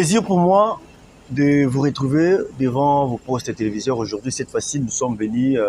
Plaisir pour moi de vous retrouver devant vos postes téléviseurs. Aujourd'hui, cette fois-ci, nous sommes venus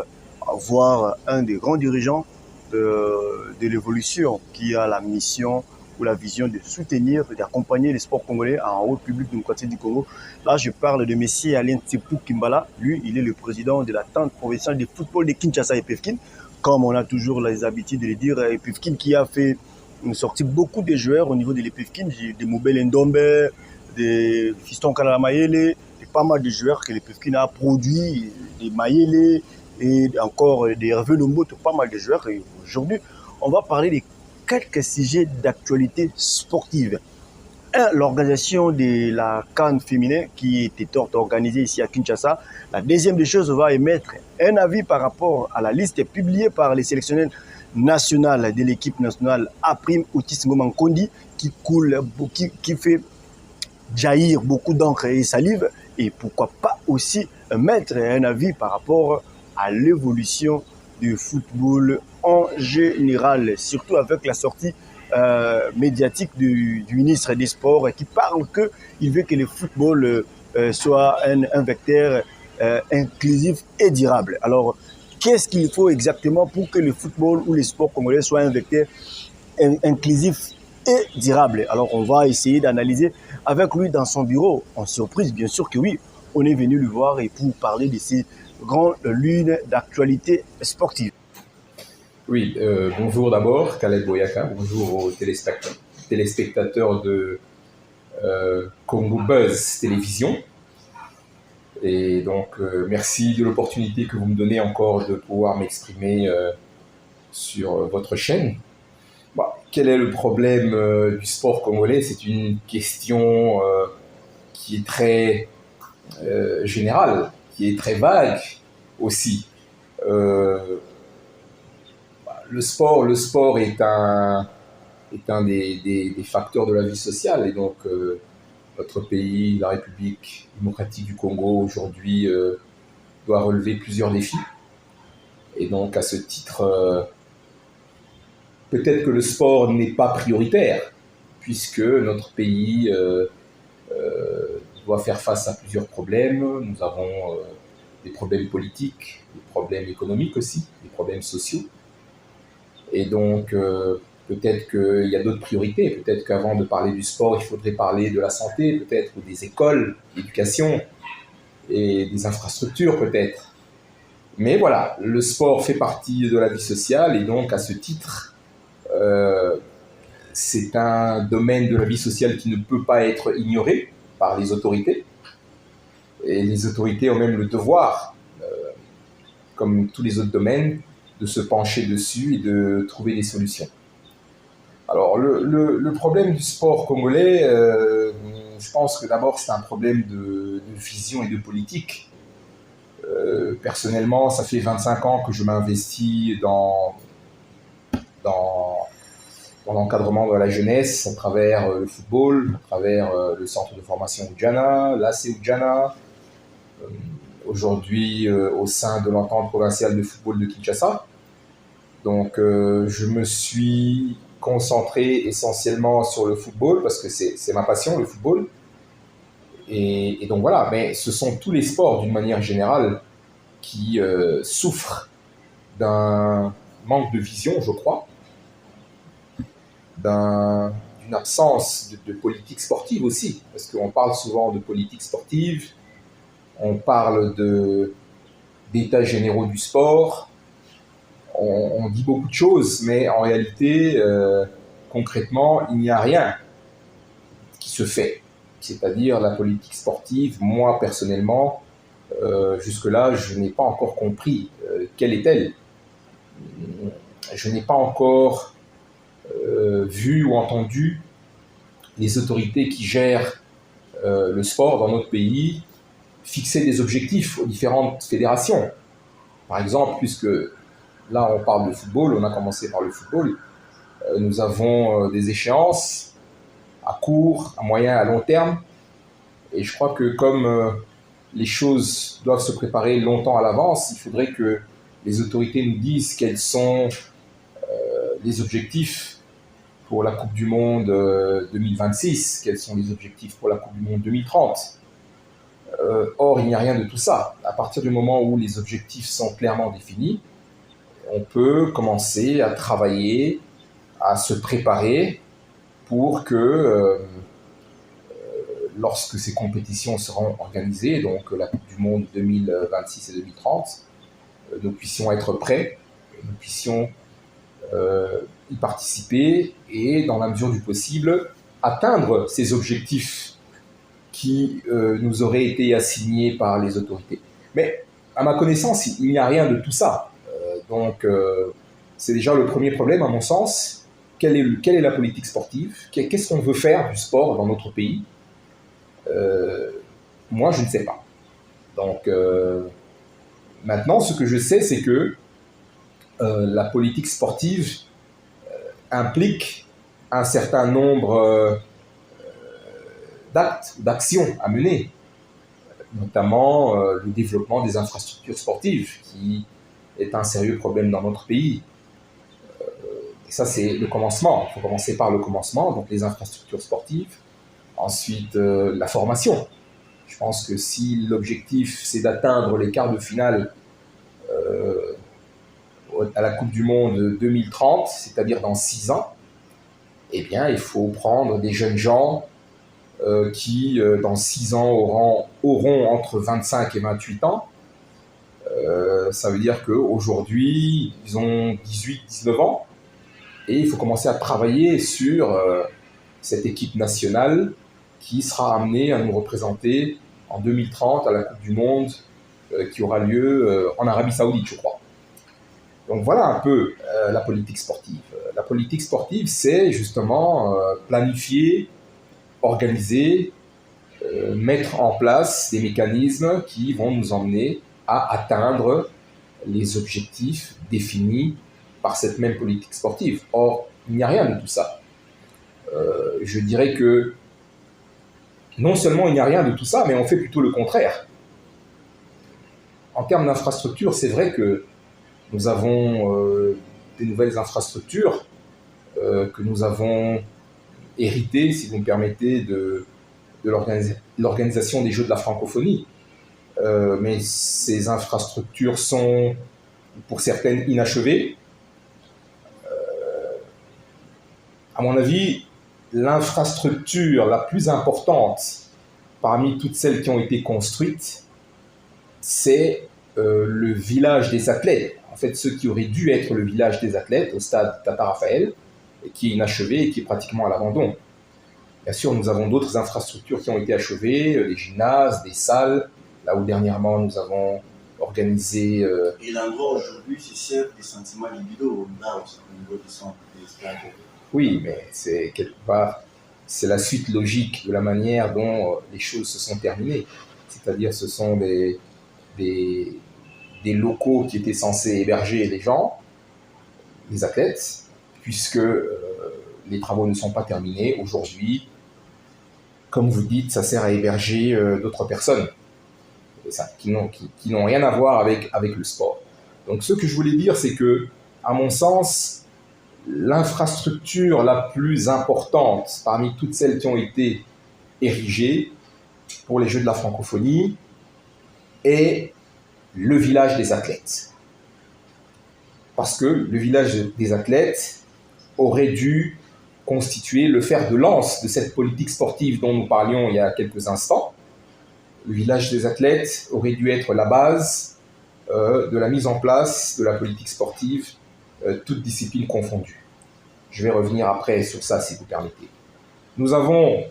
voir un des grands dirigeants de l'évolution qui a la mission ou la vision de soutenir, d'accompagner les sports congolais en République démocratique du Congo. Là, je parle de Messie Alain Tsepou Kimbala. Lui, il est le président de la tente provinciale de football de Kinshasa et Pevkin. Comme on a toujours les habitudes de le dire, Pevkin qui a fait une sortie beaucoup de joueurs au niveau de l'Epevkin, de Moubel Ndombe, de Fiston Kalala Mayele, de pas mal de joueurs que l'Epevkin a produit, des Mayele et encore des Hervé Lombo, pas mal de joueurs. Et aujourd'hui, on va parler de quelques sujets d'actualité sportive. Un, l'organisation de la CAN féminin qui était organisée ici à Kinshasa. La deuxième des choses, on va émettre un avis par rapport à la liste publiée par les sélectionneurs nationaux de l'équipe nationale Aprime Autisme Mankondi qui fait jaillir beaucoup d'encre et salive, et pourquoi pas aussi mettre un avis par rapport à l'évolution du football en général, surtout avec la sortie médiatique du ministre des Sports qui parle qu'il veut que le football soit un vecteur inclusif et durable. Alors, qu'est-ce qu'il faut exactement pour que le football ou les sports congolais soient un vecteur inclusif et durable? Alors, on va essayer d'analyser avec lui dans son bureau. En surprise, bien sûr que oui, on est venu le voir et pour parler de ces grandes lunes d'actualité sportive. Oui, bonjour d'abord, Khaled Boyaka. Bonjour aux téléspectateurs de Congo Buzz Télévision. Et donc, merci de l'opportunité que vous me donnez encore de pouvoir m'exprimer sur votre chaîne. Quel est le problème du sport congolais? C'est une question qui est très générale, qui est très vague aussi. Le sport est un des facteurs de la vie sociale, et donc notre pays, la République démocratique du Congo, aujourd'hui doit relever plusieurs défis. Et donc à ce titre, peut-être que le sport n'est pas prioritaire, puisque notre pays doit faire face à plusieurs problèmes. Nous avons des problèmes politiques, des problèmes économiques aussi, des problèmes sociaux. Et donc, peut-être qu'il y a d'autres priorités. Peut-être qu'avant de parler du sport, il faudrait parler de la santé, peut-être, ou des écoles, d'éducation et des infrastructures, peut-être. Mais voilà, le sport fait partie de la vie sociale, et donc, à ce titre, c'est un domaine de la vie sociale qui ne peut pas être ignoré par les autorités. Et les autorités ont même le devoir, comme tous les autres domaines, de se pencher dessus et de trouver des solutions. Alors, le problème du sport congolais, je pense que d'abord c'est un problème de vision et de politique. Personnellement, ça fait 25 ans que je m'investis dans l'encadrement de la jeunesse à travers le football, à travers le centre de formation Oudjana, l'AC Oudjana, aujourd'hui au sein de l'entente provinciale de football de Kinshasa. Donc je me suis concentré essentiellement sur le football parce que c'est ma passion, le football. Et donc voilà, mais ce sont tous les sports d'une manière générale qui souffrent d'un manque de vision, je crois, d'une absence de politique sportive aussi, parce qu'on parle souvent de politique sportive, on parle d'états généraux du sport, on dit beaucoup de choses, mais en réalité, concrètement, il n'y a rien qui se fait. C'est-à-dire la politique sportive, moi personnellement, jusque-là, je n'ai pas encore compris quelle est-elle. Je n'ai pas encore vu ou entendu les autorités qui gèrent le sport dans notre pays fixer des objectifs aux différentes fédérations. Par exemple, puisque là on parle de football, on a commencé par le football, nous avons des échéances à court, à moyen, à long terme, et je crois que comme les choses doivent se préparer longtemps à l'avance, il faudrait que les autorités nous disent quels sont les objectifs pour la Coupe du Monde 2026, quels sont les objectifs pour la Coupe du Monde 2030. Or, il n'y a rien de tout ça. À partir du moment où les objectifs sont clairement définis, on peut commencer à travailler, à se préparer pour que lorsque ces compétitions seront organisées, donc la Coupe du Monde 2026 et 2030, nous puissions être prêts, nous puissions y participer et, dans la mesure du possible, atteindre ces objectifs qui nous auraient été assignés par les autorités. Mais, à ma connaissance, il n'y a rien de tout ça. Donc, c'est déjà le premier problème, à mon sens. Quelle est la politique sportive? Qu'est-ce qu'on veut faire du sport dans notre pays? Moi, je ne sais pas. Donc, maintenant, ce que je sais, c'est que la politique sportive implique un certain nombre d'actes, d'actions à mener, notamment le développement des infrastructures sportives, qui est un sérieux problème dans notre pays. Et ça, c'est le commencement. Il faut commencer par le commencement, donc les infrastructures sportives. Ensuite, la formation. Je pense que si l'objectif, c'est d'atteindre les quarts de finale à la Coupe du Monde 2030, c'est-à-dire dans 6 ans, eh bien, il faut prendre des jeunes gens qui, dans 6 ans, auront entre 25 et 28 ans. Ça veut dire qu'aujourd'hui, ils ont 18-19 ans. Et il faut commencer à travailler sur cette équipe nationale qui sera amenée à nous représenter en 2030 à la Coupe du Monde qui aura lieu en Arabie Saoudite, je crois. Donc voilà un peu la politique sportive. La politique sportive, c'est justement planifier, organiser, mettre en place des mécanismes qui vont nous emmener à atteindre les objectifs définis par cette même politique sportive. Or, il n'y a rien de tout ça. Je dirais que non seulement il n'y a rien de tout ça, mais on fait plutôt le contraire. En termes d'infrastructures, c'est vrai que nous avons des nouvelles infrastructures que nous avons héritées, si vous me permettez, de l'organisation des Jeux de la francophonie. Mais ces infrastructures sont, pour certaines, inachevées. À mon avis, l'infrastructure la plus importante parmi toutes celles qui ont été construites, c'est le village des athlètes. En fait, ce qui aurait dû être le village des athlètes au stade Tata Raphaël, et qui est inachevé et qui est pratiquement à l'abandon. Bien sûr, nous avons d'autres infrastructures qui ont été achevées, des gymnases, des salles, là où dernièrement nous avons organisé... Et l'endroit aujourd'hui, c'est certes des sentiments libidaux au niveau du centre des stades. Oui, mais c'est quelque part, c'est la suite logique de la manière dont les choses se sont terminées. C'est-à-dire, ce sont des locaux qui étaient censés héberger les gens, les athlètes, puisque les travaux ne sont pas terminés. Aujourd'hui, comme vous dites, ça sert à héberger d'autres personnes qui n'ont rien à voir avec le sport. Donc, ce que je voulais dire, c'est que, à mon sens, l'infrastructure la plus importante parmi toutes celles qui ont été érigées pour les Jeux de la francophonie est le village des athlètes. Parce que le village des athlètes aurait dû constituer le fer de lance de cette politique sportive dont nous parlions il y a quelques instants. Le village des athlètes aurait dû être la base de la mise en place de la politique sportive, toutes disciplines confondues. Je vais revenir après sur ça, si vous permettez. Nous avons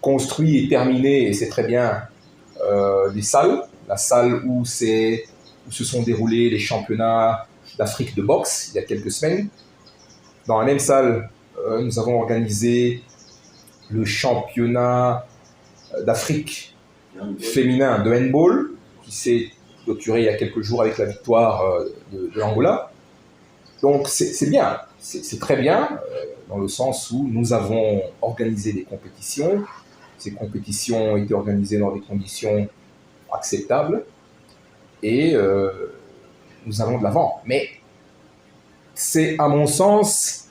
construit et terminé, et c'est très bien, des salles. La salle où se sont déroulés les championnats d'Afrique de boxe il y a quelques semaines. Dans la même salle, nous avons organisé le championnat d'Afrique féminin de handball, qui s'est clôturé il y a quelques jours avec la victoire de l'Angola. Donc c'est bien, c'est très bien, dans le sens où nous avons organisé des compétitions. Ces compétitions ont été organisées dans des conditions acceptables et nous allons de l'avant. Mais c'est, à mon sens,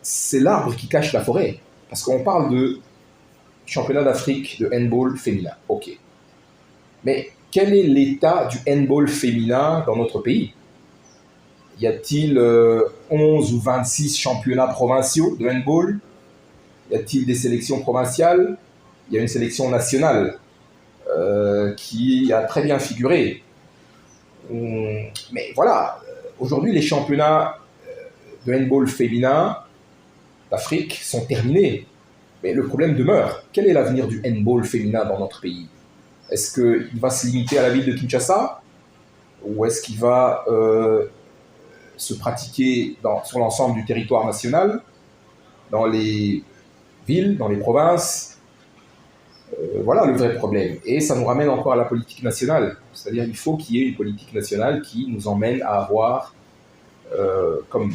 c'est l'arbre qui cache la forêt. Parce qu'on parle de championnat d'Afrique de handball féminin. Ok. Mais quel est l'état du handball féminin dans notre pays? Y a-t-il 11 ou 26 championnats provinciaux de handball? Y a-t-il des sélections provinciales? Il y a une sélection nationale qui a très bien figuré. Mais voilà, aujourd'hui les championnats de handball féminin d'Afrique sont terminés. Mais le problème demeure. Quel est l'avenir du handball féminin dans notre pays? Est-ce qu'il va se limiter à la ville de Kinshasa? Ou est-ce qu'il va se pratiquer sur l'ensemble du territoire national, dans les villes, dans les provinces? Voilà le vrai problème. Et ça nous ramène encore à la politique nationale. C'est-à-dire qu'il faut qu'il y ait une politique nationale qui nous emmène à avoir, comme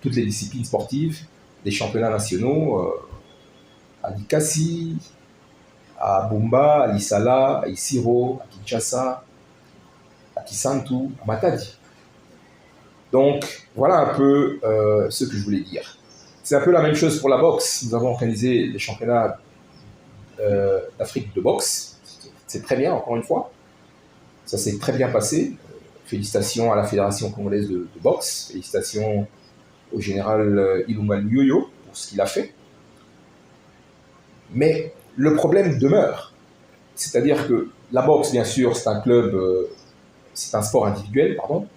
toutes les disciplines sportives, des championnats nationaux à Likasi, à Bumba, à Lisala, à Isiro, à Kinshasa, à Kisantu, à Matadi. Donc, voilà un peu ce que je voulais dire. C'est un peu la même chose pour la boxe. Nous avons organisé les championnats d'Afrique de boxe. C'est très bien, encore une fois. Ça s'est très bien passé. Félicitations à la Fédération congolaise de boxe. Félicitations au général Ilunga Nyoyo pour ce qu'il a fait. Mais le problème demeure. C'est-à-dire que la boxe, bien sûr, c'est un club, c'est un sport individuel, pardon.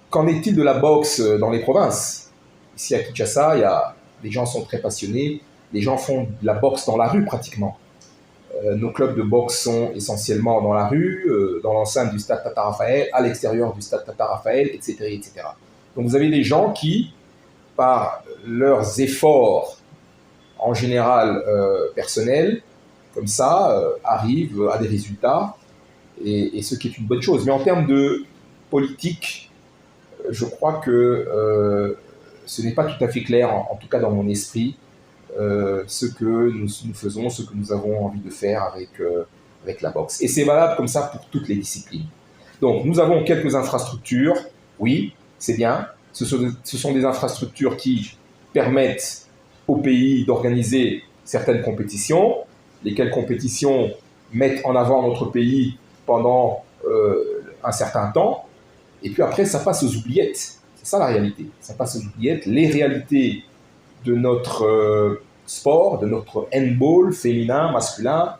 Qu'en est-il de la boxe dans les provinces? Ici à Kinshasa, les gens sont très passionnés. Les gens font de la boxe dans la rue pratiquement. Nos clubs de boxe sont essentiellement dans la rue, dans l'enceinte du stade Tata Raphaël, à l'extérieur du stade Tata Raphaël, etc., etc. Donc vous avez des gens qui, par leurs efforts en général personnels, comme ça, arrivent à des résultats, et ce qui est une bonne chose. Mais en termes de politique, je crois que ce n'est pas tout à fait clair, en tout cas dans mon esprit, ce que nous faisons, ce que nous avons envie de faire avec la boxe. Et c'est valable comme ça pour toutes les disciplines. Donc, nous avons quelques infrastructures, oui, c'est bien. Ce sont des infrastructures qui permettent au pays d'organiser certaines compétitions, lesquelles compétitions mettent en avant notre pays pendant un certain temps, et puis après, ça passe aux oubliettes. C'est ça la réalité. Ça passe aux oubliettes. Les réalités de notre sport, de notre handball féminin, masculin,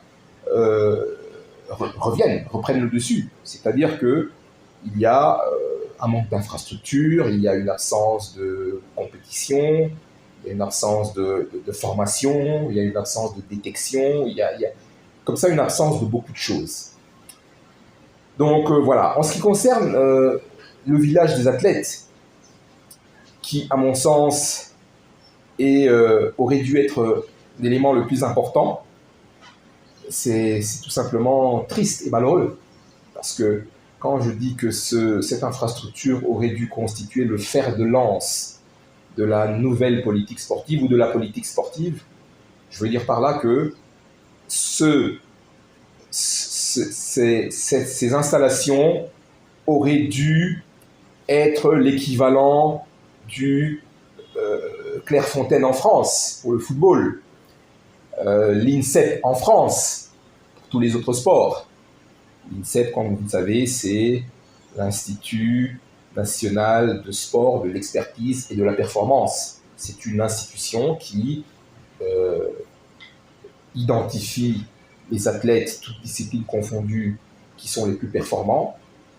reprennent le dessus. C'est-à-dire qu'il y a un manque d'infrastructure, il y a une absence de compétition, il y a une absence de formation, il y a une absence de détection, il y a comme ça une absence de beaucoup de choses. Donc voilà. En ce qui concerne le village des athlètes, qui, à mon sens, aurait dû être l'élément le plus important, c'est tout simplement triste et malheureux. Parce que quand je dis que cette infrastructure aurait dû constituer le fer de lance de la nouvelle politique sportive ou de la politique sportive, je veux dire par là que ces installations auraient dû être l'équivalent du Clairefontaine en France pour le football, l'INSEP en France pour tous les autres sports. L'INSEP, comme vous le savez, c'est l'Institut national de sport, de l'expertise et de la performance. C'est une institution qui identifie les athlètes, toutes disciplines confondues, qui sont les plus performants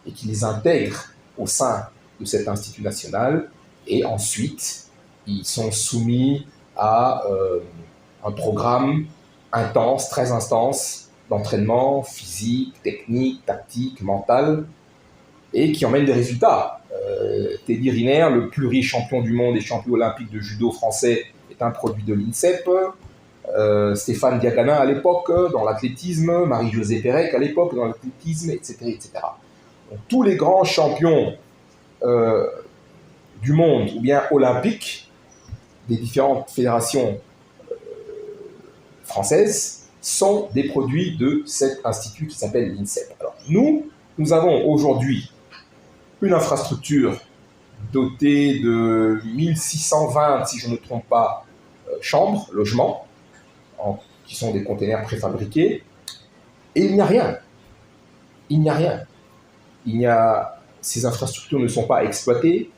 et qui les intègre au sein de cet institut national. Et ensuite, ils sont soumis à un programme intense, très intense, d'entraînement physique, technique, tactique, mental, et qui emmène des résultats. Teddy Riner, le plus riche champion du monde et champion olympique de judo français, est un produit de l'INSEP. Stéphane Diakana à l'époque dans l'athlétisme, Marie-Josée Pérec à l'époque dans l'athlétisme, etc., etc. Donc, tous les grands champions du monde ou bien olympiques des différentes fédérations françaises sont des produits de cet institut qui s'appelle l'INSEP. Alors nous avons aujourd'hui une infrastructure doté de 1620, si je ne me trompe pas, chambres, logements, qui sont des containers préfabriqués, et il n'y a rien. Il n'y a rien. Ces infrastructures ne sont pas exploitées.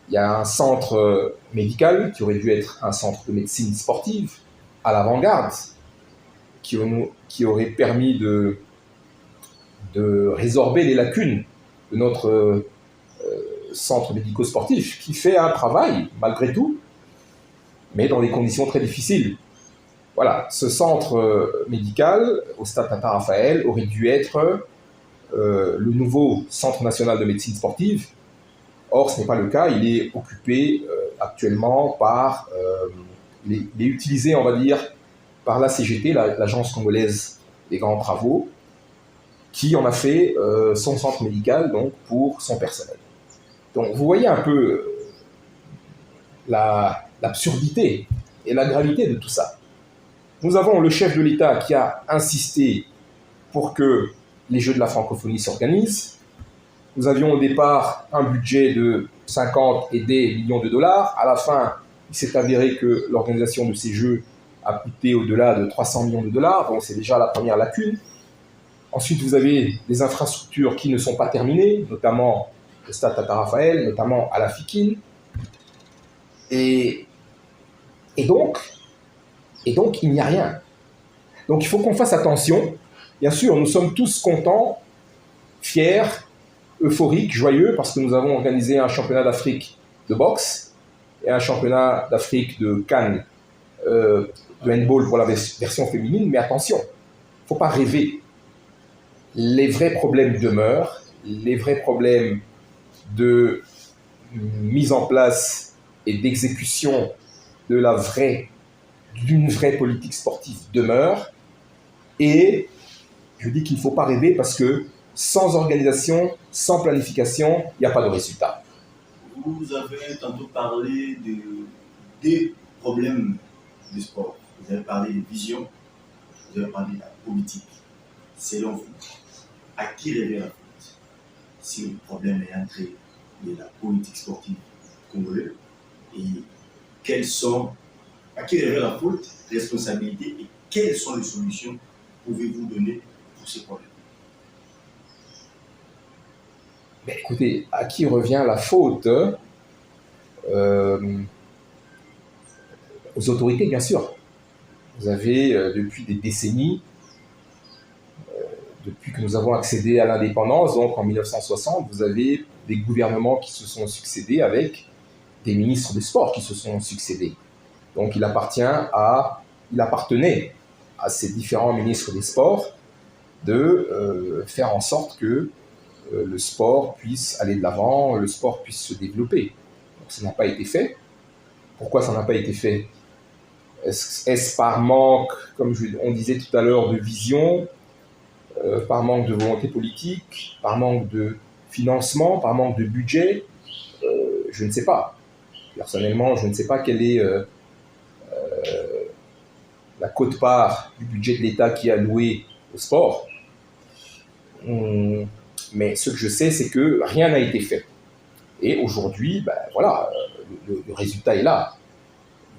Il y a un centre médical qui aurait dû être un centre de médecine sportive à l'avant-garde, qui aurait permis de résorber les lacunes de notre centre médico-sportif, qui fait un travail, malgré tout, mais dans des conditions très difficiles. Voilà, ce centre médical au stade Tata Raphaël aurait dû être le nouveau Centre national de médecine sportive. Or, ce n'est pas le cas. Il est occupé actuellement par... il est utilisé, on va dire, par la CGT, l'Agence congolaise des grands travaux, qui en a fait son centre médical donc, pour son personnel. Donc, vous voyez un peu l'absurdité et la gravité de tout ça. Nous avons le chef de l'État qui a insisté pour que les Jeux de la francophonie s'organisent. Nous avions au départ un budget de 50 et des millions de dollars. À la fin, il s'est avéré que l'organisation de ces Jeux a coûté au-delà de 300 millions de dollars. Donc c'est déjà la première lacune. Ensuite, vous avez des infrastructures qui ne sont pas terminées, notamment le stade Tata Raphaël, notamment à la Fikine. Et donc, il n'y a rien. Donc, il faut qu'on fasse attention. Bien sûr, nous sommes tous contents, fiers, euphoriques, joyeux, parce que nous avons organisé un championnat d'Afrique de boxe et un championnat d'Afrique de Cannes de handball pour la version féminine. Mais attention, il ne faut pas rêver. Les vrais problèmes demeurent, les vrais problèmes de mise en place et d'exécution d'une vraie politique sportive demeurent. Et je dis qu'il ne faut pas rêver parce que sans organisation, sans planification, il n'y a pas de résultat. Vous avez tantôt parlé des problèmes du sport. Vous avez parlé de vision, vous avez parlé de la politique. Selon vous, à qui revient la faute si le problème est entré de la politique sportive congolaise et à qui revient la faute, responsabilité et quelles sont les solutions pouvez-vous donner pour ces problèmes? Mais écoutez, à qui revient la faute? Aux autorités, bien sûr. Vous avez, depuis des décennies, depuis que nous avons accédé à l'indépendance, donc en 1960, vous avez des gouvernements qui se sont succédés avec des ministres des sports qui se sont succédés. Donc il appartenait à ces différents ministres des sports de faire en sorte que le sport puisse aller de l'avant, le sport puisse se développer. Donc ça n'a pas été fait. Pourquoi ça n'a pas été fait? Est-ce par manque, comme on disait tout à l'heure, de vision, par manque de volonté politique, par manque de financement, par manque de budget? Je ne sais pas. Personnellement, je ne sais pas quelle est la quote-part du budget de l'État qui est alloué au sport. Mais ce que je sais, c'est que rien n'a été fait. Et aujourd'hui, voilà, le résultat est là.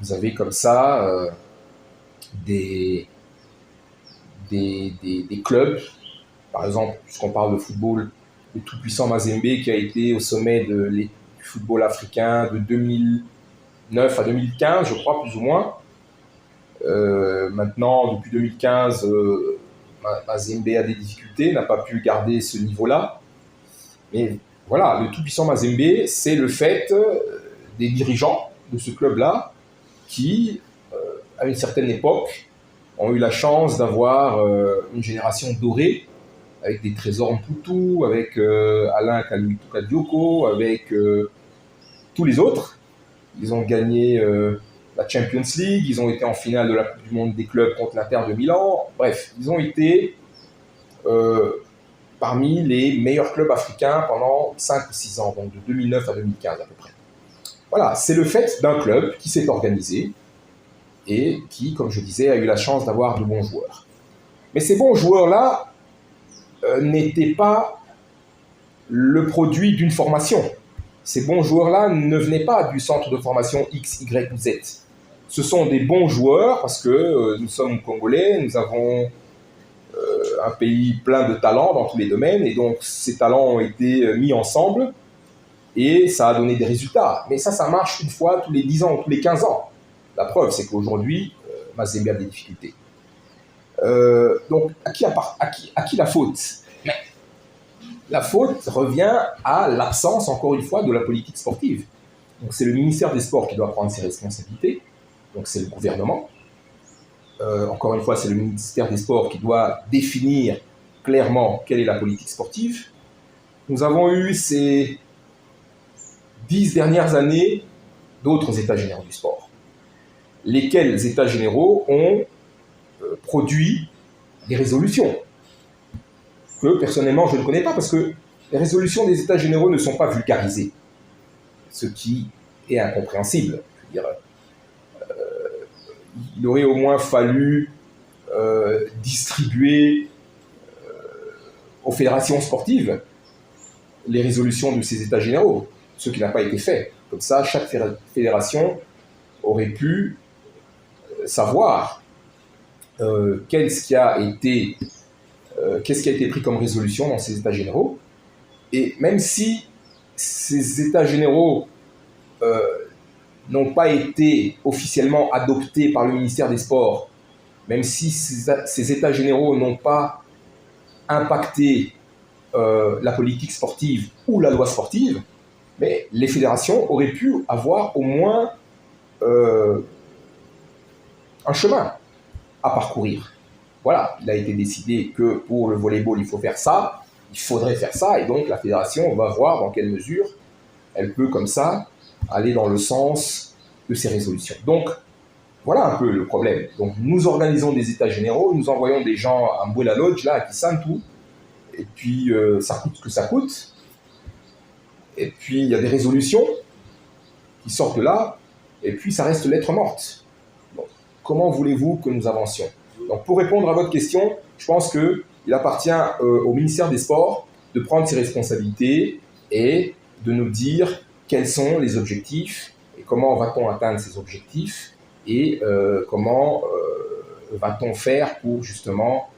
Vous avez comme ça des clubs, par exemple, puisqu'on parle de football, le tout-puissant Mazembe qui a été au sommet du football africain de 2009 à 2015, je crois, plus ou moins. Maintenant, depuis 2015, Mazembe a des difficultés, n'a pas pu garder ce niveau-là. Mais voilà, le tout-puissant Mazembe, c'est le fait des dirigeants de ce club-là qui, à une certaine époque, ont eu la chance d'avoir une génération dorée, avec des Trésors Mputu, avec Alain Kadioko, avec tous les autres. Ils ont gagné la Champions League, ils ont été en finale de la Coupe du Monde des clubs contre l'Inter de Milan. Bref, ils ont été parmi les meilleurs clubs africains pendant 5 ou 6 ans, donc de 2009 à 2015 à peu près. Voilà, c'est le fait d'un club qui s'est organisé et qui, comme je disais, a eu la chance d'avoir de bons joueurs. Mais ces bons joueurs-là n'étaient pas le produit d'une formation. ces bons joueurs-là ne venaient pas du centre de formation X, Y ou Z. Ce sont des bons joueurs parce que nous sommes congolais, nous avons un pays plein de talents dans tous les domaines, et donc ces talents ont été mis ensemble et ça a donné des résultats. Mais ça marche une fois tous les 10 ans ou tous les 15 ans. La preuve, c'est qu'aujourd'hui, Mazembe a des difficultés. Donc, à qui la faute? La faute revient à l'absence, encore une fois, de la politique sportive. Donc, c'est le ministère des Sports qui doit prendre ses responsabilités. Donc, c'est le gouvernement. Encore une fois, c'est le ministère des Sports qui doit définir clairement quelle est la politique sportive. Nous avons eu ces 10 dernières années d'autres états généraux du sport, lesquels états généraux ont produit des résolutions que personnellement je ne connais pas, parce que les résolutions des états généraux ne sont pas vulgarisées, ce qui est incompréhensible. Je veux dire, il aurait au moins fallu distribuer aux fédérations sportives les résolutions de ces états généraux, ce qui n'a pas été fait. Comme ça, chaque fédération aurait pu savoir qu'est-ce qui a été pris comme résolution dans ces états généraux. Et même si ces états généraux n'ont pas été officiellement adoptés par le ministère des Sports, même si ces états généraux n'ont pas impacté la politique sportive ou la loi sportive, mais les fédérations auraient pu avoir au moins un chemin à parcourir. Voilà, il a été décidé que pour le volleyball, il faut faire ça, il faudrait faire ça, et donc la fédération va voir dans quelle mesure elle peut, comme ça, aller dans le sens de ces résolutions. Donc, voilà un peu le problème. Donc, nous organisons des états généraux, nous envoyons des gens à Mbuela Lodge, là, à Kisantu, et puis ça coûte ce que ça coûte, et puis il y a des résolutions qui sortent de là, et puis ça reste lettre morte. Donc, comment voulez-vous que nous avancions? Donc, pour répondre à votre question, je pense qu'il appartient au ministère des Sports de prendre ses responsabilités et de nous dire quels sont les objectifs et comment va-t-on atteindre ces objectifs et comment va-t-on faire pour justement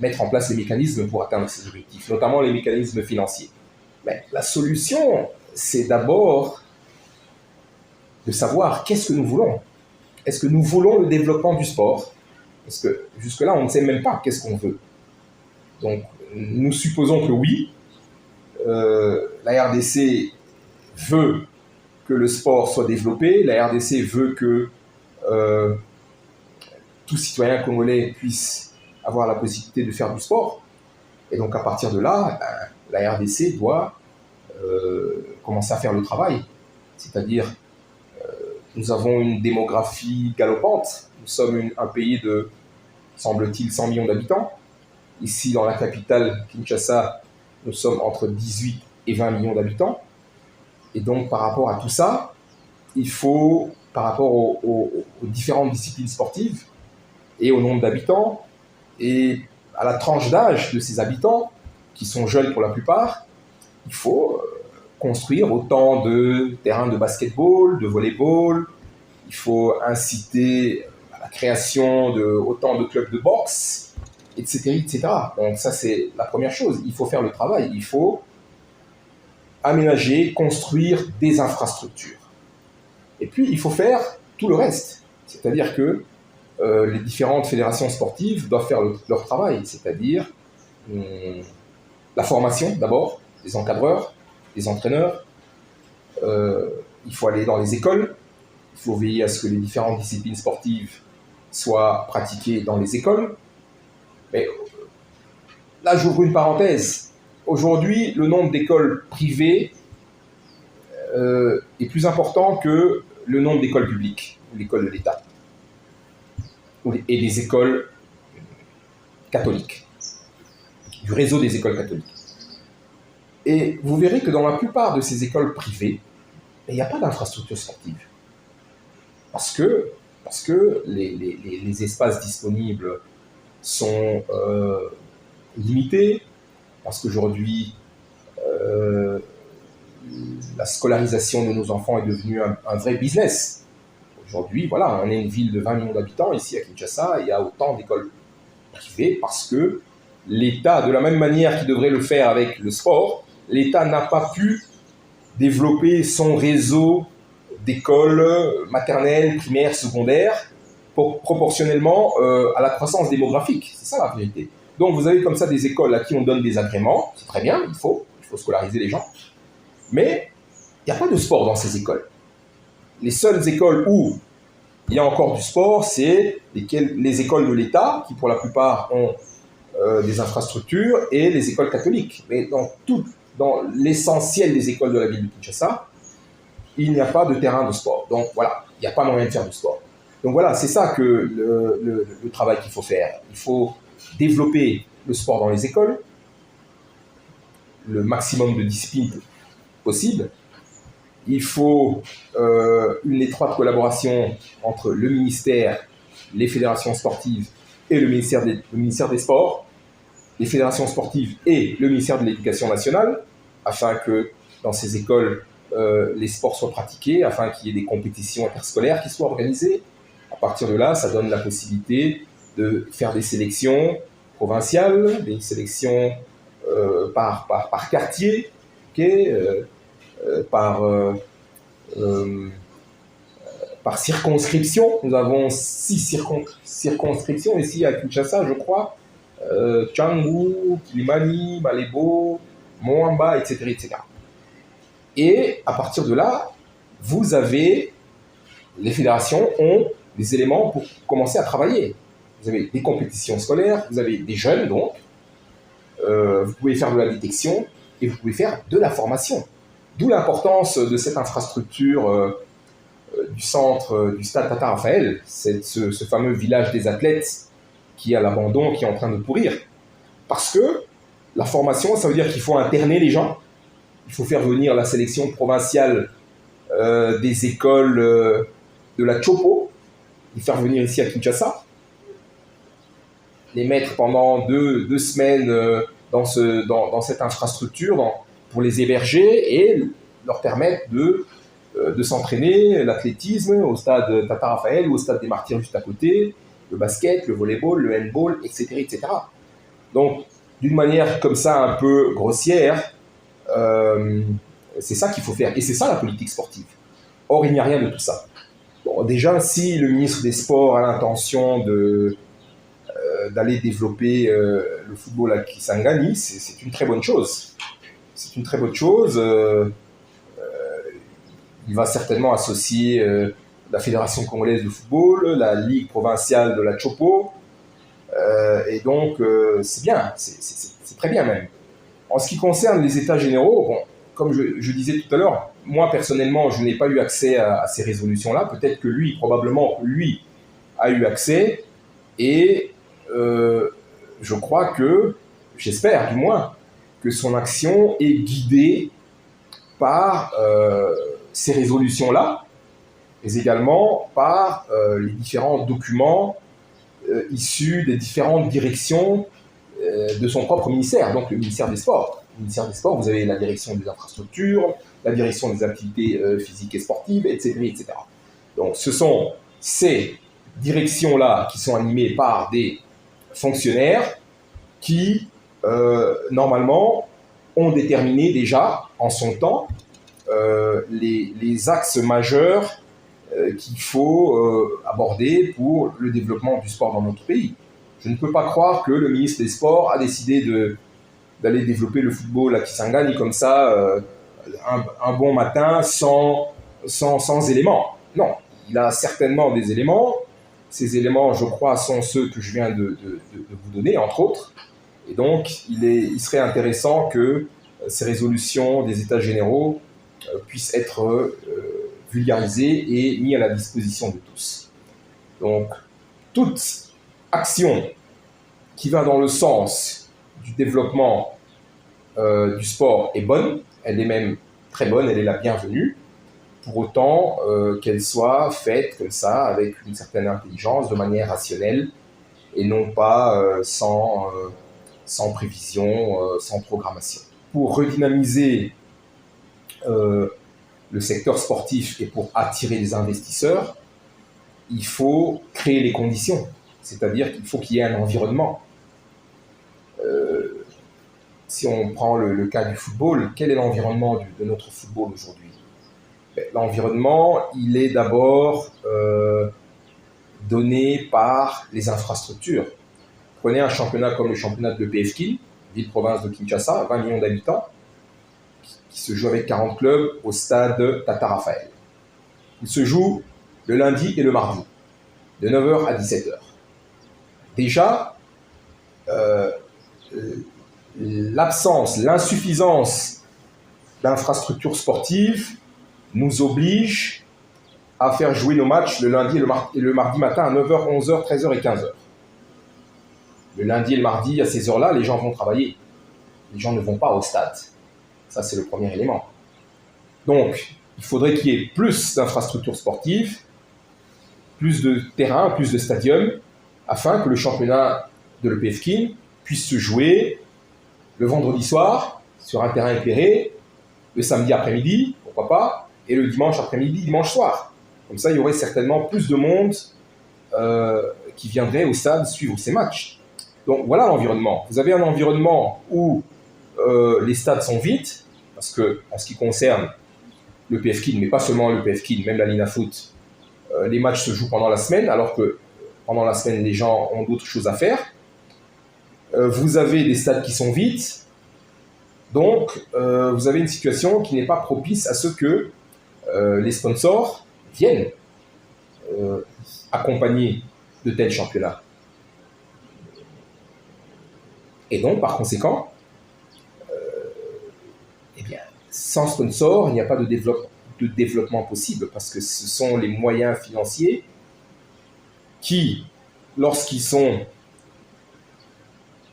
mettre en place les mécanismes pour atteindre ces objectifs, notamment les mécanismes financiers. Mais la solution, c'est d'abord de savoir qu'est-ce que nous voulons. Est-ce que nous voulons le développement du sport? Parce que jusque-là, on ne sait même pas qu'est-ce qu'on veut. Donc, nous supposons que oui, la RDC veut que le sport soit développé, la RDC veut que tout citoyen congolais puisse avoir la possibilité de faire du sport. Et donc, à partir de là, la RDC doit commencer à faire le travail. C'est-à-dire, nous avons une démographie galopante. Nous sommes un pays de, semble-t-il, 100 millions d'habitants. Ici, dans la capitale, Kinshasa, nous sommes entre 18 et 20 millions d'habitants. Et donc, par rapport à tout ça, il faut, par rapport aux différentes disciplines sportives et au nombre d'habitants, et à la tranche d'âge de ces habitants, qui sont jeunes pour la plupart, il faut construire autant de terrains de basketball, de volleyball, il faut inciter à la création de autant de clubs de boxe, etc., etc. Donc ça, c'est la première chose. Il faut faire le travail, il faut aménager, construire des infrastructures. Et puis, il faut faire tout le reste. C'est-à-dire que les différentes fédérations sportives doivent faire leur travail, c'est-à-dire la formation d'abord, des encadreurs, des entraîneurs. Il faut aller dans les écoles, il faut veiller à ce que les différentes disciplines sportives soient pratiquées dans les écoles. Mais là, j'ouvre une parenthèse. Aujourd'hui, le nombre d'écoles privées est plus important que le nombre d'écoles publiques, ou l'école de l'État, et des écoles catholiques, du réseau des écoles catholiques. Et vous verrez que dans la plupart de ces écoles privées, il n'y a pas d'infrastructure sportive. Parce que les espaces disponibles sont limités, parce qu'aujourd'hui, la scolarisation de nos enfants est devenue un vrai business. Aujourd'hui, voilà, on est une ville de 20 millions d'habitants, ici à Kinshasa, et il y a autant d'écoles privées parce que l'État, de la même manière qu'il devrait le faire avec le sport, l'État n'a pas pu développer son réseau d'écoles maternelles, primaires, secondaires, proportionnellement à la croissance démographique. C'est ça la vérité. Donc vous avez comme ça des écoles à qui on donne des agréments, c'est très bien, il faut scolariser les gens, mais il n'y a pas de sport dans ces écoles. Les seules écoles où il y a encore du sport, c'est les écoles de l'État, qui pour la plupart ont des infrastructures, et les écoles catholiques. Mais dans l'essentiel des écoles de la ville de Kinshasa, il n'y a pas de terrain de sport. Donc voilà, il n'y a pas moyen de faire du sport. Donc voilà, c'est ça que le travail qu'il faut faire. Il faut développer le sport dans les écoles, le maximum de disciplines possible. Il faut une étroite collaboration entre le ministère, les fédérations sportives et le ministère des Sports, les fédérations sportives et le ministère de l'Éducation nationale, afin que dans ces écoles, les sports soient pratiqués, afin qu'il y ait des compétitions interscolaires qui soient organisées. À partir de là, ça donne la possibilité de faire des sélections provinciales, des sélections par quartier, okay, par circonscription. Nous avons 6 circonscriptions ici à Kinshasa, je crois. Tchangou, Kilimani, Malebo, Moamba, etc., etc. Et à partir de là, les fédérations ont des éléments pour commencer à travailler. Vous avez des compétitions scolaires, vous avez des jeunes, donc, vous pouvez faire de la détection et vous pouvez faire de la formation. D'où l'importance de cette infrastructure du centre du stade Tata Raphaël, ce fameux village des athlètes qui est à l'abandon, qui est en train de pourrir. Parce que la formation, ça veut dire qu'il faut interner les gens, il faut faire venir la sélection provinciale des écoles de la Chopo, les faire venir ici à Kinshasa, les mettre pendant deux semaines dans cette infrastructure pour les héberger et leur permettre de s'entraîner, l'athlétisme au stade Tata Raphaël ou au stade des Martyrs juste à côté, le basket, le volleyball, le handball, etc., etc. Donc, d'une manière comme ça un peu grossière, c'est ça qu'il faut faire. Et c'est ça la politique sportive. Or, il n'y a rien de tout ça. Bon, déjà, si le ministre des Sports a l'intention d'aller développer le football à Kisangani, c'est une très bonne chose. C'est une très bonne chose. Il va certainement associer la Fédération congolaise de football, la Ligue provinciale de la Chopo, et donc c'est bien, c'est très bien même. En ce qui concerne les états généraux, bon, comme je disais tout à l'heure, moi personnellement je n'ai pas eu accès à ces résolutions-là, peut-être que lui, probablement lui, a eu accès, et je crois que, j'espère du moins, que son action est guidée par ces résolutions-là, mais également par les différents documents issus des différentes directions de son propre ministère, donc le ministère des Sports. Le ministère des Sports, vous avez la direction des infrastructures, la direction des activités physiques et sportives, etc., etc. Donc ce sont ces directions-là qui sont animées par des fonctionnaires qui, normalement, ont déterminé déjà en son temps les axes majeurs qu'il faut aborder pour le développement du sport dans notre pays. Je ne peux pas croire que le ministre des Sports a décidé d'aller développer le football à Kisangani comme ça, un bon matin, sans éléments. Non, il a certainement des éléments. Ces éléments, je crois, sont ceux que je viens de vous donner, entre autres. Et donc, il serait intéressant que ces résolutions des États généraux puissent être vulgarisées et mises à la disposition de tous. Donc, toute action qui va dans le sens du développement du sport est bonne, elle est même très bonne, elle est la bienvenue, pour autant qu'elle soit faite comme ça, avec une certaine intelligence, de manière rationnelle, et non pas sans prévision, sans programmation. Pour redynamiser le secteur sportif et pour attirer les investisseurs, il faut créer les conditions. C'est-à-dire qu'il faut qu'il y ait un environnement. Si on prend le cas du football, quel est l'environnement de notre football aujourd'hui? L'environnement, il est d'abord donné par les infrastructures. Prenez un championnat comme le championnat de l'EPF-Kin, ville-province de Kinshasa, 20 millions d'habitants, qui se joue avec 40 clubs au stade Tata Raphaël. Il se joue le lundi et le mardi, de 9h à 17h. Déjà, l'absence, l'insuffisance d'infrastructures sportives nous oblige à faire jouer nos matchs le lundi et le mardi matin à 9h, 11h, 13h et 15h. Le lundi et le mardi, à ces heures-là, les gens vont travailler. Les gens ne vont pas au stade. Ça, c'est le premier élément. Donc, il faudrait qu'il y ait plus d'infrastructures sportives, plus de terrains, plus de stadiums, afin que le championnat de l'EPF-Kin puisse se jouer le vendredi soir sur un terrain éclairé, le samedi après-midi, pourquoi pas, et le dimanche après-midi, dimanche soir. Comme ça, il y aurait certainement plus de monde qui viendrait au stade suivre ces matchs. Donc voilà l'environnement. Vous avez un environnement où les stades sont vides, parce que en ce qui concerne le PF-Kin, mais pas seulement le PF-Kin, même la Lina Foot, les matchs se jouent pendant la semaine, alors que pendant la semaine, les gens ont d'autres choses à faire. Vous avez des stades qui sont vides, donc vous avez une situation qui n'est pas propice à ce que les sponsors viennent accompagner de tels championnats. Et donc, par conséquent, eh bien, sans sponsor, il n'y a pas de développement possible, parce que ce sont les moyens financiers qui, lorsqu'ils sont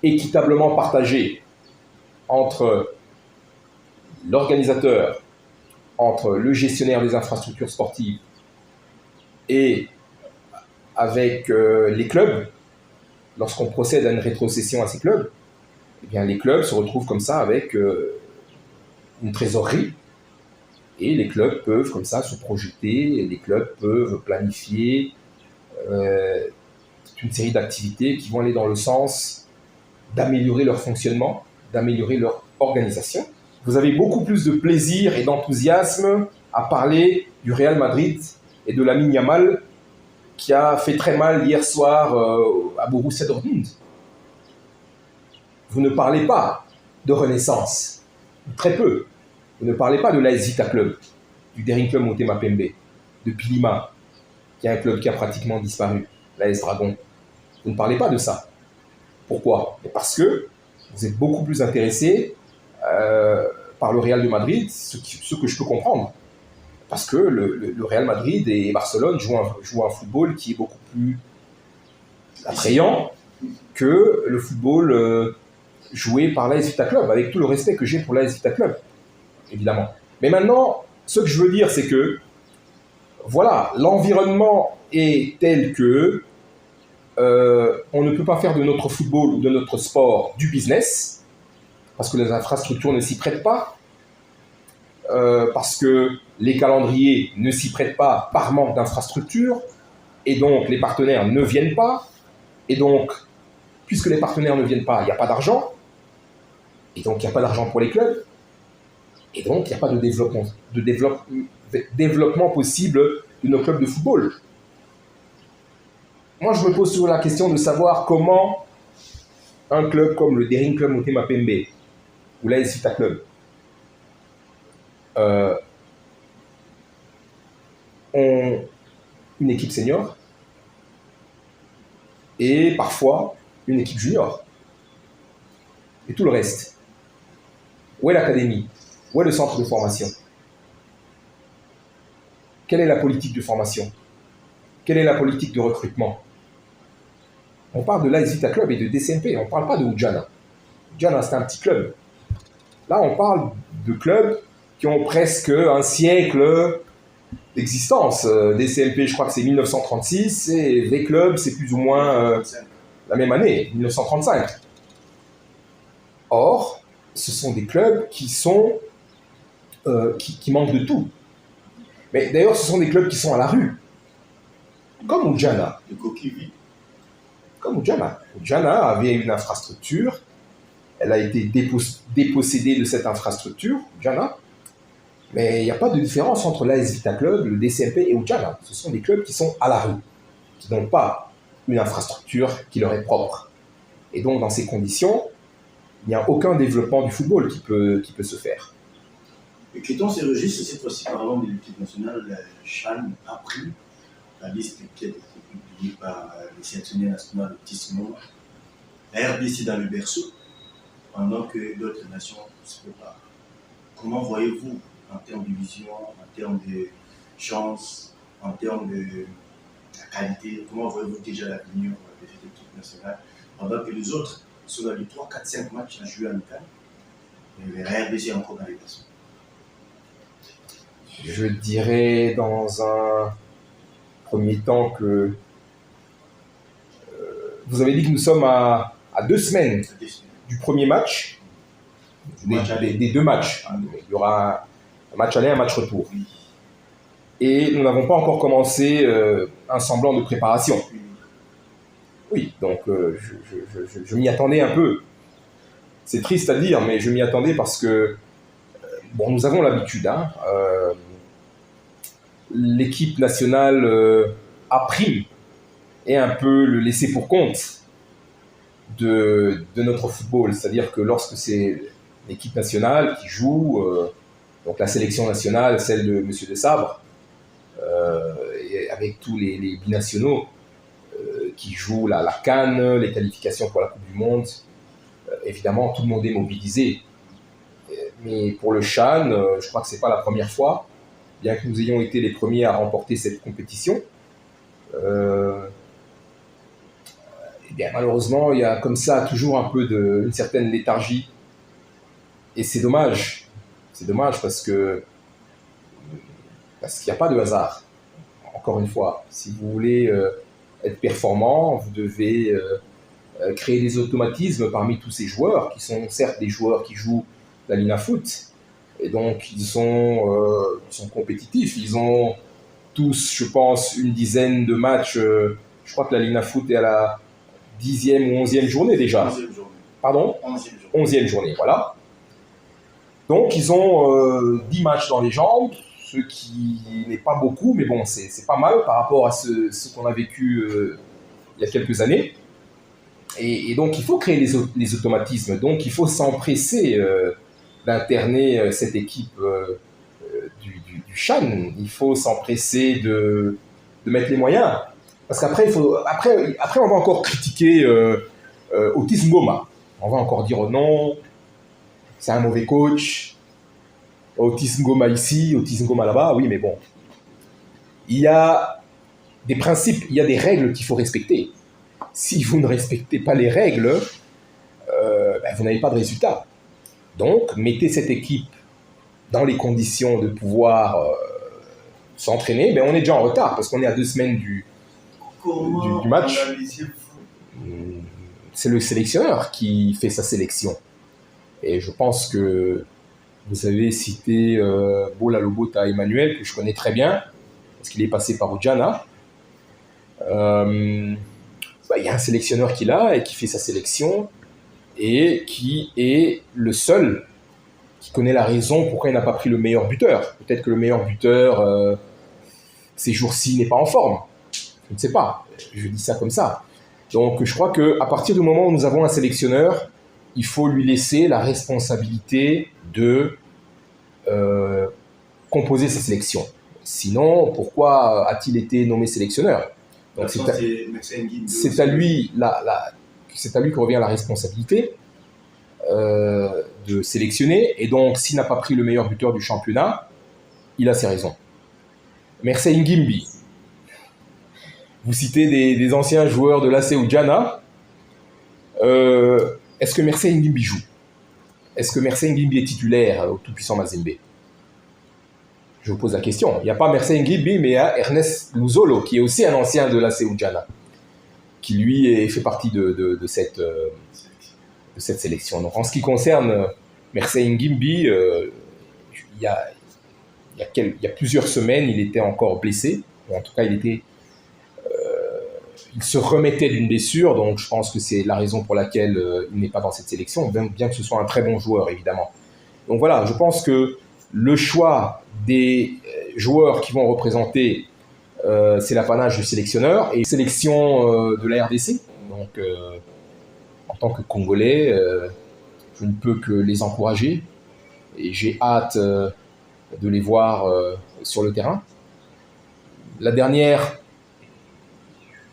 équitablement partagés entre l'organisateur, entre le gestionnaire des infrastructures sportives et avec les clubs, lorsqu'on procède à une rétrocession à ces clubs, eh bien, les clubs se retrouvent comme ça avec une trésorerie, et les clubs peuvent comme ça se projeter, et les clubs peuvent planifier toute une série d'activités qui vont aller dans le sens d'améliorer leur fonctionnement, d'améliorer leur organisation. Vous avez beaucoup plus de plaisir et d'enthousiasme à parler du Real Madrid et de Lamine Yamal qui a fait très mal hier soir à Borussia Dortmund. Vous ne parlez pas de renaissance, très peu. Vous ne parlez pas de l'AS Vita Club, du Daring Club Motema Pembe, de Pilima, qui est un club qui a pratiquement disparu, l'AS Dragon. Vous ne parlez pas de ça. Pourquoi? Parce que vous êtes beaucoup plus intéressé par le Real de Madrid, ce que je peux comprendre. Parce que le Real Madrid et Barcelone jouent un football qui est beaucoup plus attrayant que le football joué par l'AS Vita Club, avec tout le respect que j'ai pour l'AS Vita Club, évidemment. Mais maintenant, ce que je veux dire, c'est que, voilà, l'environnement est tel que on ne peut pas faire de notre football ou de notre sport du business, parce que les infrastructures ne s'y prêtent pas, parce que les calendriers ne s'y prêtent pas par manque d'infrastructures, et donc les partenaires ne viennent pas, et donc, puisque les partenaires ne viennent pas, il n'y a pas d'argent, et donc il n'y a pas d'argent pour les clubs, et donc il n'y a pas de développement possible de nos clubs de football. Moi, je me pose toujours la question de savoir comment un club comme le Daring Club Motema Pembe ou l'AS Vita Club ont une équipe senior et parfois une équipe junior. Et tout le reste. Où est l'académie? Où est le centre de formation? Quelle est la politique de formation? Quelle est la politique de recrutement? On parle de l'AS Vita Club et de DCMP, on ne parle pas de Ujana. Ujana, c'est un petit club. Là, on parle de clubs qui ont presque un siècle d'existence. DCMP, je crois que c'est 1936, et V-Club, c'est plus ou moins la même année, 1935. Or, ce sont des clubs qui sont qui manquent de tout. Mais d'ailleurs, ce sont des clubs qui sont à la rue, comme Oudjana. De coquilles vides. Comme Oudjana. Oudjana avait une infrastructure, elle a été dépossédée de cette infrastructure, Oudjana, mais il n'y a pas de différence entre l'AS Vita Club, le DCMP et Oudjana. Ce sont des clubs qui sont à la rue, qui n'ont pas une infrastructure qui leur est propre. Et donc, dans ces conditions, il n'y a aucun développement du football qui peut se faire. Et quittons ces registres, cette fois-ci, parlons de l'équipe nationale. La CHAN a pris la liste qui a été publiée par le sélectionneur national Otis Ngoma. La RDC dans le berceau, pendant que d'autres nations se préparent. Comment voyez-vous, en termes de vision, en termes de chance, en termes de qualité, comment voyez-vous déjà l'avenir de cette équipe nationale, pendant que les autres sont dans les 3, 4, 5 matchs à jouer en Italie, et la RDC est encore dans les berceaux? Je dirais dans un premier temps que vous avez dit que nous sommes à 2 semaines du premier match, des 2 matchs. Il y aura un match aller et un match retour. Et nous n'avons pas encore commencé un semblant de préparation. Oui, donc je m'y attendais un peu. C'est triste à dire, mais je m'y attendais parce que bon, nous avons l'habitude. L'équipe nationale a pris et un peu le laisser pour compte de notre football. C'est-à-dire que lorsque c'est l'équipe nationale qui joue, donc la sélection nationale, celle de M. Desabre, et avec tous les binationaux qui jouent la CAN, les qualifications pour la Coupe du Monde, évidemment, tout le monde est mobilisé. Mais pour le CHAN, je crois que ce n'est pas la première fois, bien que nous ayons été les premiers à remporter cette compétition. Eh bien, malheureusement, il y a comme ça toujours un peu une certaine léthargie. Et c'est dommage. C'est dommage parce qu'il n'y a pas de hasard. Encore une fois, si vous voulez être performant, vous devez créer des automatismes parmi tous ces joueurs, qui sont certes des joueurs qui jouent la Lina Foot, et donc ils sont compétitifs. Ils ont tous, je pense, une dizaine de matchs. Je crois que la Lina Foot est à la 10e ou 11e journée déjà. 11e journée. Pardon ? 11e journée, voilà. Donc ils ont 10 matchs dans les jambes, ce qui n'est pas beaucoup, mais bon, c'est pas mal par rapport à ce qu'on a vécu il y a quelques années. Et donc il faut créer les automatismes, donc il faut s'empresser d'interner cette équipe du CHAN. Il faut s'empresser de mettre les moyens. Parce qu'après, après on va encore critiquer Otis Ngoma. On va encore dire non, c'est un mauvais coach. Otis Ngoma ici, Otis Ngoma là-bas. Oui, mais bon. Il y a des principes, il y a des règles qu'il faut respecter. Si vous ne respectez pas les règles, vous n'avez pas de résultat. Donc, mettez cette équipe dans les conditions de pouvoir s'entraîner. On est déjà en retard parce qu'on est à 2 semaines du match. C'est le sélectionneur qui fait sa sélection. Et je pense que vous avez cité Bola Lobota Emmanuel, que je connais très bien, parce qu'il est passé par Oudjana. Il y a un sélectionneur qui est là et qui fait sa sélection et qui est le seul qui connaît la raison pourquoi il n'a pas pris le meilleur buteur. Peut-être que le meilleur buteur, ces jours-ci, n'est pas en forme. Je ne sais pas. Je dis ça comme ça. Donc, je crois qu'à partir du moment où nous avons un sélectionneur, il faut lui laisser la responsabilité de composer sa sélection. Sinon, pourquoi a-t-il été nommé sélectionneur ? Donc, c'est à lui que revient la responsabilité de sélectionner. Et donc, s'il n'a pas pris le meilleur buteur du championnat, il a ses raisons. Mersey Ngimbi. Vous citez des anciens joueurs de l'AC Oudjana. Est-ce que Mersey Ngimbi joue ? Est-ce que Mersey Ngimbi est titulaire au tout-puissant Mazembe ? Je vous pose la question. Il n'y a pas Mersey Ngimbi, mais il y a Ernest Luzolo, qui est aussi un ancien de l'AC Oudjana, qui lui fait partie de cette sélection. Donc, en ce qui concerne Mersey Ngimbi, il y a plusieurs semaines, il était encore blessé. En tout cas, il se remettait d'une blessure, donc je pense que c'est la raison pour laquelle il n'est pas dans cette sélection, bien que ce soit un très bon joueur, évidemment. Donc voilà, je pense que le choix des joueurs qui vont représenter, c'est l'apanage du sélectionneur et sélection de la RDC. Donc, en tant que Congolais, je ne peux que les encourager et j'ai hâte de les voir sur le terrain.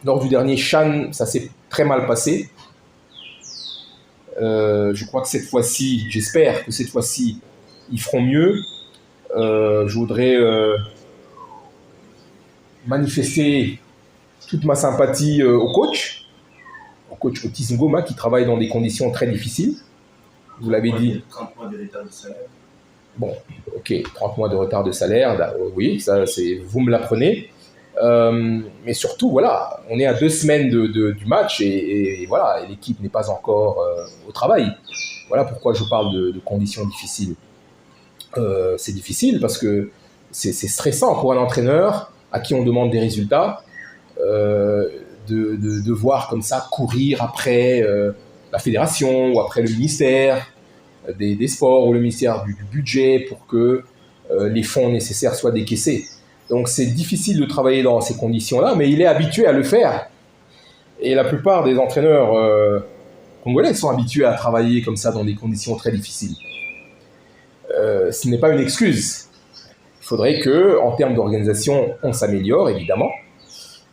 Lors du dernier CHAN, ça s'est très mal passé. Je crois que cette fois-ci, j'espère que cette fois-ci, ils feront mieux. Je voudrais manifester toute ma sympathie au coach Otis Ngoma, qui travaille dans des conditions très difficiles. Vous l'avez dit. 30 mois de retard de salaire. Bon, ok, 30 mois de retard de salaire, oui, ça, vous me l'apprenez. Mais surtout, voilà, on est à 2 semaines du match et voilà, l'équipe n'est pas encore au travail. Voilà pourquoi je parle de conditions difficiles. C'est difficile parce que c'est stressant pour un entraîneur à qui on demande des résultats, de voir comme ça courir après la fédération ou après le ministère des Sports ou le ministère du Budget pour que les fonds nécessaires soient décaissés. Donc c'est difficile de travailler dans ces conditions-là, mais il est habitué à le faire. Et la plupart des entraîneurs congolais sont habitués à travailler comme ça dans des conditions très difficiles. Ce n'est pas une excuse. Il faudrait qu'en termes d'organisation, on s'améliore, évidemment.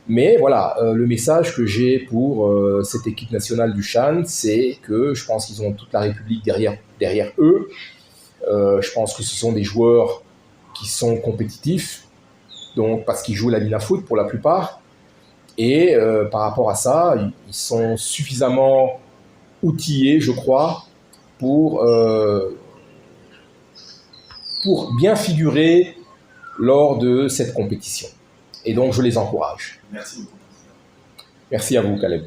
Mais voilà, le message que j'ai pour cette équipe nationale du CHAN, c'est que je pense qu'ils ont toute la République derrière eux. Je pense que ce sont des joueurs qui sont compétitifs, donc parce qu'ils jouent la Lina Foot pour la plupart. Et par rapport à ça, ils sont suffisamment outillés, je crois, pour bien figurer lors de cette compétition. Et donc, je les encourage. Merci beaucoup. Merci à vous, Caleb.